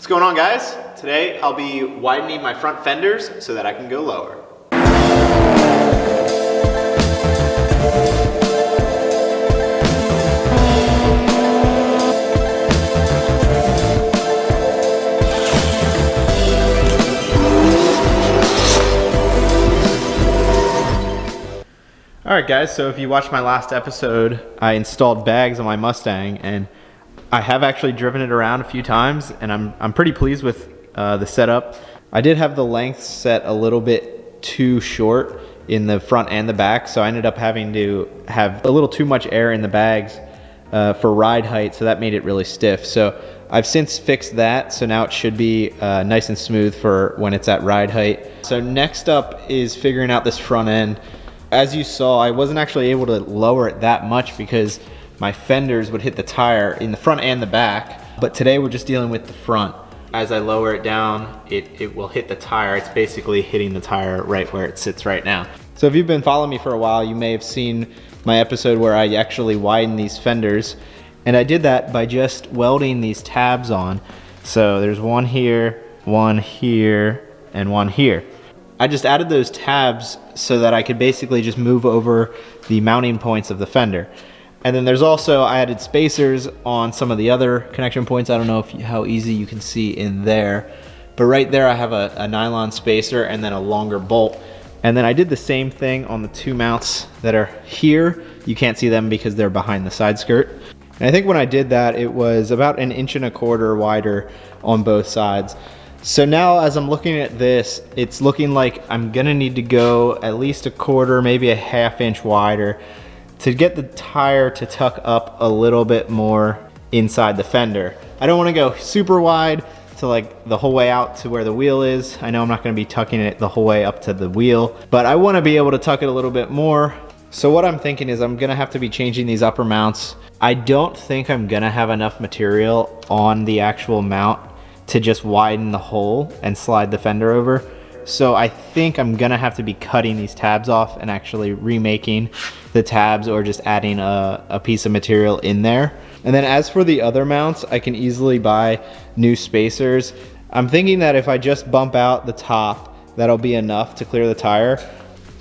What's going on, guys? Today I'll be widening my front fenders so that I can go lower. Alright guys, so if you watched my last episode, I installed bags on my Mustang and I have actually driven it around a few times and I'm pretty pleased with the setup. I did have the length set a little bit too short in the front and the back, so I ended up having to have a little too much air in the bags for ride height, so that made it really stiff. So I've since fixed that, so now it should be nice and smooth for when it's at ride height. So next up is figuring out this front end. As you saw, I wasn't actually able to lower it that much because my fenders would hit the tire in the front and the back, but today we're just dealing with the front. As I lower it down, it will hit the tire. It's basically hitting the tire right where it sits right now. So if you've been following me for a while, you may have seen my episode where I actually widened these fenders, and I did that by just welding these tabs on. So there's one here, and one here. I just added those tabs so that I could basically just move over the mounting points of the fender. And then there's also, I added spacers on some of the other connection points. I don't know how easy you can see in there, but right there I have a nylon spacer and then a longer bolt. And then I did the same thing on the two mounts that are here. You can't see them because they're behind the side skirt. And I think when I did that, it was about 1.25 inches wider on both sides. So now as I'm looking at this, it's looking like I'm gonna need to go at least 1/4, maybe 1/2 inch wider to get the tire to tuck up a little bit more inside the fender. I don't wanna go super wide to like the whole way out to where the wheel is. I know I'm not gonna be tucking it the whole way up to the wheel, but I wanna be able to tuck it a little bit more. So what I'm thinking is I'm gonna have to be changing these upper mounts. I don't think I'm gonna have enough material on the actual mount to just widen the hole and slide the fender over. So I think I'm gonna have to be cutting these tabs off and actually remaking the tabs or just adding a piece of material in there. And then as for the other mounts, I can easily buy new spacers. I'm thinking that if I just bump out the top, that'll be enough to clear the tire.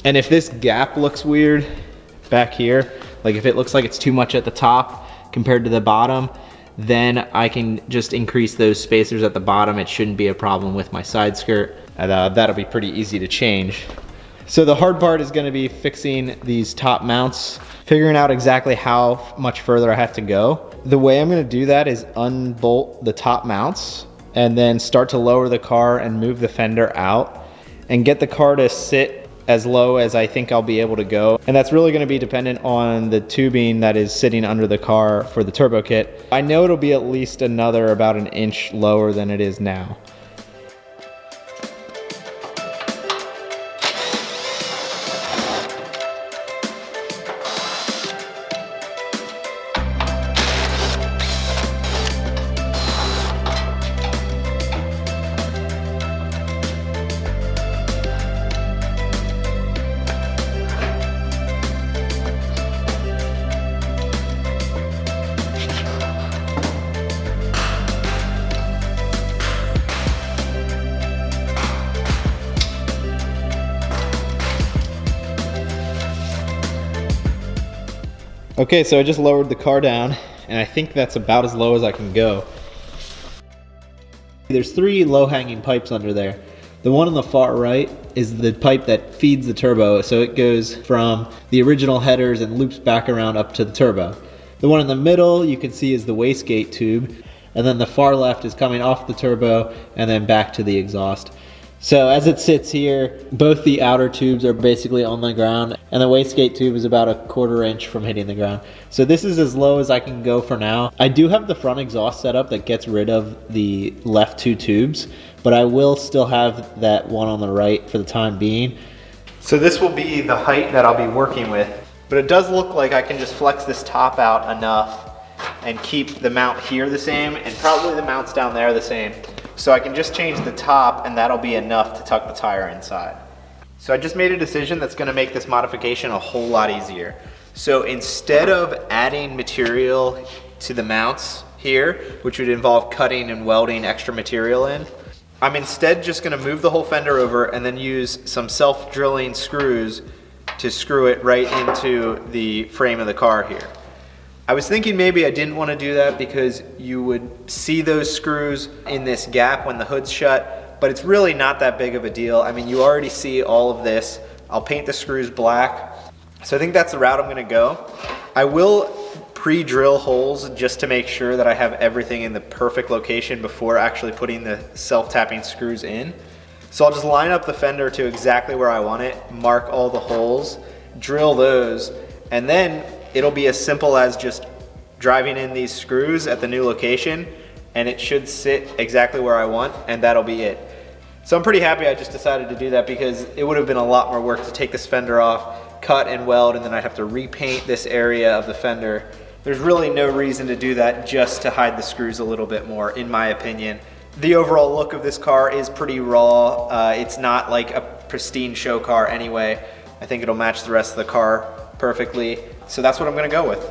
And if this gap looks weird back here, like if it looks like it's too much at the top compared to the bottom, then I can just increase those spacers at the bottom. It shouldn't be a problem with my side skirt. That'll be pretty easy to change. So the hard part is gonna be fixing these top mounts, figuring out exactly how much further I have to go. The way I'm gonna do that is unbolt the top mounts and then start to lower the car and move the fender out and get the car to sit as low as I think I'll be able to go. And that's really gonna be dependent on the tubing that is sitting under the car for the turbo kit. I know it'll be at least another about 1 inch lower than it is now. Okay, so I just lowered the car down and I think that's about as low as I can go. There's 3 low-hanging pipes under there. The one on the far right is the pipe that feeds the turbo, so it goes from the original headers and loops back around up to the turbo. The one in the middle you can see is the wastegate tube, and then the far left is coming off the turbo and then back to the exhaust. So as it sits here, both the outer tubes are basically on the ground and the wastegate tube is about 1/4 inch from hitting the ground. So this is as low as I can go for now. I do have the front exhaust setup that gets rid of the left 2 tubes, but I will still have that one on the right for the time being. So this will be the height that I'll be working with, but it does look like I can just flex this top out enough and keep the mount here the same and probably the mounts down there the same. So I can just change the top and that'll be enough to tuck the tire inside. So I just made a decision that's gonna make this modification a whole lot easier. So instead of adding material to the mounts here, which would involve cutting and welding extra material in. I'm instead just gonna move the whole fender over and then use some self-drilling screws to screw it right into the frame of the car here. I was thinking maybe I didn't want to do that because you would see those screws in this gap when the hood's shut, but it's really not that big of a deal. I mean, you already see all of this. I'll paint the screws black. So I think that's the route I'm gonna go. I will pre-drill holes just to make sure that I have everything in the perfect location before actually putting the self-tapping screws in. So I'll just line up the fender to exactly where I want it, mark all the holes, drill those, and then it'll be as simple as just driving in these screws at the new location, and it should sit exactly where I want, and that'll be it. So I'm pretty happy I just decided to do that because it would have been a lot more work to take this fender off, cut and weld, and then I'd have to repaint this area of the fender. There's really no reason to do that just to hide the screws a little bit more, in my opinion. The overall look of this car is pretty raw. It's not like a pristine show car anyway. I think it'll match the rest of the car perfectly. So that's what I'm gonna go with.